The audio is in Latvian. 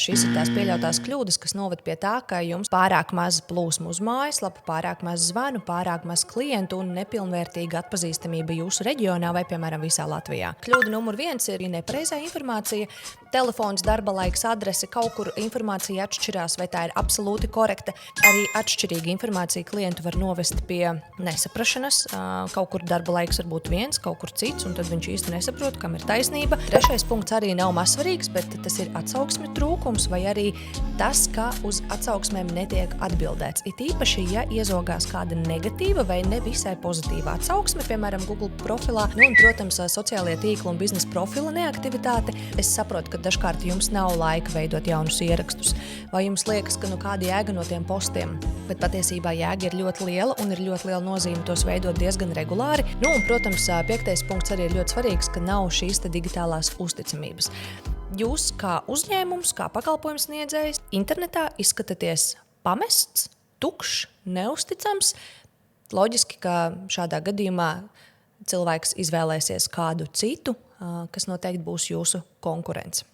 Šīs ir tās pieļautās kļūdas, kas noved pie tā, ka jums pārāk maz plūsmu uz mājaslapu, pārāk maz zvanu, pārāk maz klientu un nepilnvērtīga atpazīstamība jūsu reģionā vai, piemēram, visā Latvijā. Kļūda numur 1 ir nepareizā informācija. Telefons, darba laiks, adrese, kaut kur informācija atšķirās, vai tā ir absolūti korekta. Arī atšķirīga informācija klientu var novest pie nesaprašanas. Kaut kur darba laiks var būt viens, kaut kur cits, un tad viņš īsti nesaprot, kam ir taisnība. Trešais punkts arī nav mazsvarīgs, bet tas ir atsauksmi trūkums vai arī tas, ka uz atsauksmēm netiek atbildēts. It īpaši, ja iezogās kāda negatīva vai nevisai pozitīva atsauksme, piemēram, Google profilā, un, protams, sociālie tīkli un biznesa profila neaktivitāte. Es saprotu, ka dažkārt jums nav laika veidot jaunus ierakstus, vai jums liekas, ka kāda jēga no tiem postiem, bet patiesībā jēga ir ļoti liela un ir ļoti liela nozīme tos veidot diezgan regulāri. Un, protams, 5. punkts arī ir ļoti svarīgs, ka nav šīs digitālās uzticamības. Jūs kā uzņēmums, kā pakalpojums sniedzējs, internetā izskatāties pamests, tukšs, neusticams. Loģiski, ka šādā gadījumā cilvēks izvēlēsies kādu citu, kas noteikti būs jūsu konkurents.